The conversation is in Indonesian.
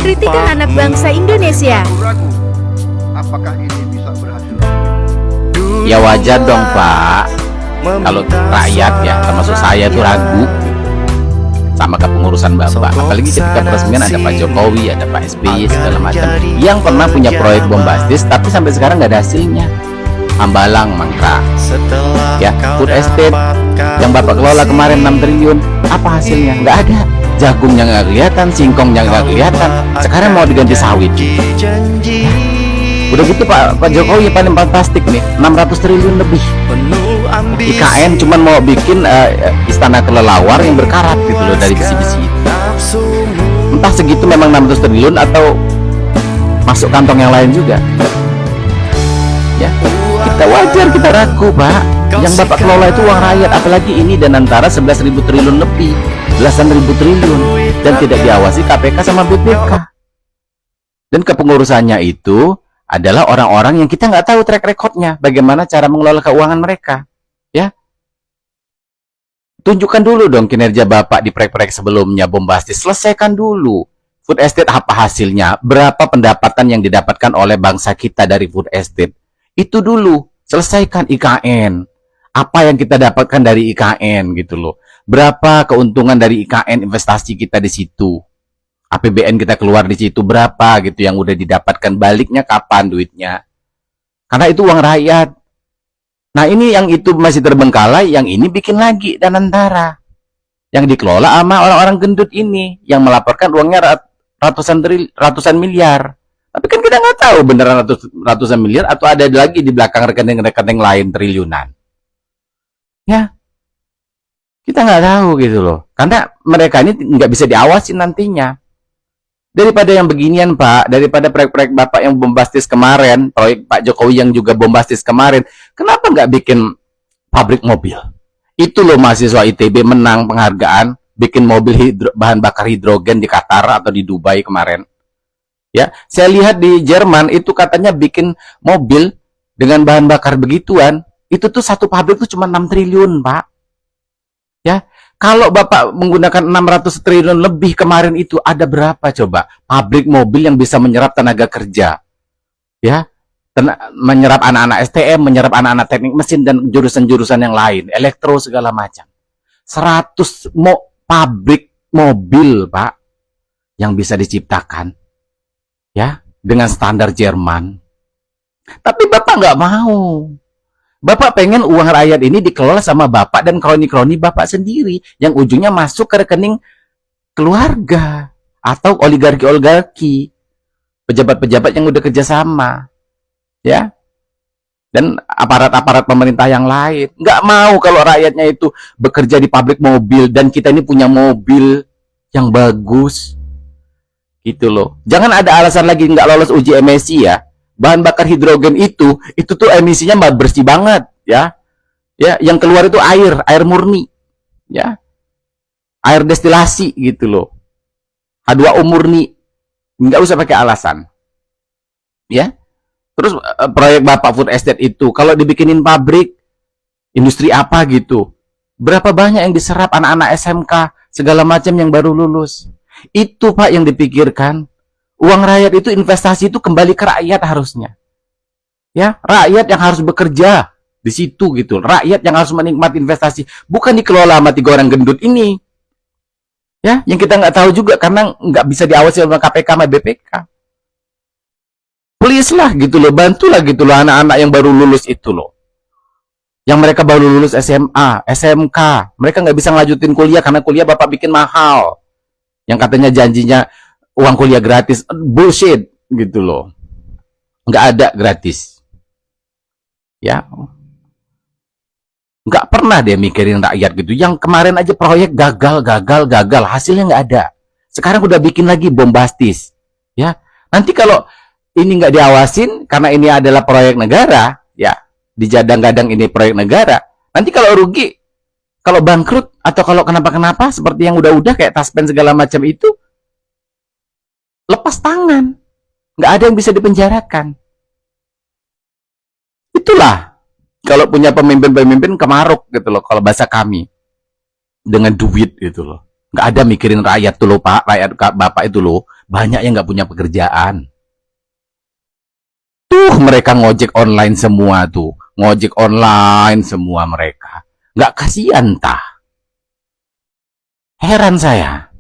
kritikan anak bangsa Indonesia. Ragu, apakah ini bisa berhasil? Ya wajar dong Pak, kalau rakyat ya termasuk saya itu ragu sama kepengurusan Bapak. Apalagi ketika peresmian ada Pak Jokowi, ada Pak SBY segala macam yang pernah punya proyek bombastis tapi sampai sekarang nggak ada hasilnya. Hambalang, Mangkrak, ya, food estate yang Bapak kelola kemarin 6 triliun, apa hasilnya? Nggak ada. Jagungnya nggak kelihatan, singkongnya nggak kelihatan. Sekarang mau diganti sawit. Udah gitu Pak Jokowi paling fantastik nih, 600 triliun lebih. IKN cuman mau bikin istana kelelawar yang berkarat gitu loh dari besi-besi. Entah segitu memang 600 triliun atau masuk kantong yang lain juga. Ya, kita wajar kita ragu Pak. Yang Bapak kelola itu uang rakyat, apalagi ini dan antara 11.000 triliun lebih, belasan ribu triliun, dan tidak diawasi KPK sama BPK. Dan kepengurusannya itu adalah orang-orang yang kita nggak tahu track recordnya, bagaimana cara mengelola keuangan mereka. Ya, tunjukkan dulu dong kinerja Bapak di proyek-proyek sebelumnya bombastis, selesaikan dulu. Food estate apa hasilnya? Berapa pendapatan yang didapatkan oleh bangsa kita dari food estate? Itu dulu, selesaikan IKN. Apa yang kita dapatkan dari IKN gitu loh. Berapa keuntungan dari IKN investasi kita di situ? APBN kita keluar di situ berapa gitu yang udah didapatkan, baliknya kapan duitnya? Karena itu uang rakyat. Nah, ini yang itu masih terbengkalai, yang ini bikin lagi dan antara. Yang dikelola sama orang-orang gendut ini yang melaporkan uangnya ratusan miliar. Tapi kan kita nggak tahu beneran ratusan miliar atau ada lagi di belakang rekening-rekening lain triliunan. Ya, kita nggak tahu gitu loh. Karena mereka ini nggak bisa diawasi nantinya. Daripada yang beginian Pak, daripada proyek-proyek Bapak yang bombastis kemarin, proyek Pak Jokowi yang juga bombastis kemarin, kenapa nggak bikin pabrik mobil? Itu loh mahasiswa ITB menang penghargaan, bikin mobil bahan bakar hidrogen di Qatar atau di Dubai kemarin. Ya, saya lihat di Jerman itu katanya bikin mobil dengan bahan bakar begituan, itu tuh satu pabrik tuh cuma 6 triliun, Pak. Ya, kalau Bapak menggunakan 600 triliun lebih kemarin itu, ada berapa coba pabrik mobil yang bisa menyerap tenaga kerja? Ya, menyerap anak-anak STM, menyerap anak-anak teknik mesin dan jurusan-jurusan yang lain, elektro segala macam. 100 pabrik mobil, Pak, yang bisa diciptakan. Ya, dengan standar Jerman. Tapi Bapak nggak mau. Bapak pengen uang rakyat ini dikelola sama Bapak dan kroni-kroni Bapak sendiri yang ujungnya masuk ke rekening keluarga atau oligarki-oligarki, pejabat-pejabat yang udah kerjasama, ya, dan aparat-aparat pemerintah yang lain. Nggak mau kalau rakyatnya itu bekerja di pabrik mobil dan kita ini punya mobil yang bagus. Gitu loh. Jangan ada alasan lagi nggak lolos uji emisi ya. Bahan bakar hidrogen itu tuh emisinya bersih banget ya. Ya, yang keluar itu air murni. Ya. Air destilasi gitu loh. H2O murni. Nggak usah pakai alasan. Ya. Terus proyek Bapak Food Estate itu kalau dibikinin pabrik industri apa gitu. Berapa banyak yang diserap anak-anak SMK segala macam yang baru lulus. Itu Pak yang dipikirkan. Uang rakyat itu investasi itu kembali ke rakyat harusnya. Ya, rakyat yang harus bekerja di situ gitu. Rakyat yang harus menikmati investasi, bukan dikelola sama 3 orang gendut ini. Ya, yang kita nggak tahu juga karena nggak bisa diawasi oleh KPK sama BPK. Please lah gitu loh, bantulah gitu loh anak-anak yang baru lulus itu loh. Yang mereka baru lulus SMA, SMK, mereka nggak bisa ngelanjutin kuliah karena kuliah Bapak bikin mahal. Yang katanya janjinya uang kuliah gratis, bullshit gitu loh, nggak ada gratis. Ya, nggak pernah dia mikirin rakyat gitu. Yang kemarin aja proyek gagal, hasilnya nggak ada. Sekarang udah bikin lagi bombastis. Ya, nanti kalau ini nggak diawasin karena ini adalah proyek negara, ya dijadang-gadang ini proyek negara. Nanti kalau rugi, kalau bangkrut atau kalau kenapa-kenapa seperti yang udah-udah kayak Taspen segala macam itu, lepas tangan, nggak ada yang bisa dipenjarakan. Itulah kalau punya pemimpin-pemimpin kemaruk gitu loh, kalau bahasa kami, dengan duit gitu loh, nggak ada mikirin rakyat tuh loh Pak, rakyat Bapak itu loh, banyak yang nggak punya pekerjaan. Tuh mereka ngojek online semua tuh. Ngojek online semua mereka. Nggak kasihan tah. Heran saya.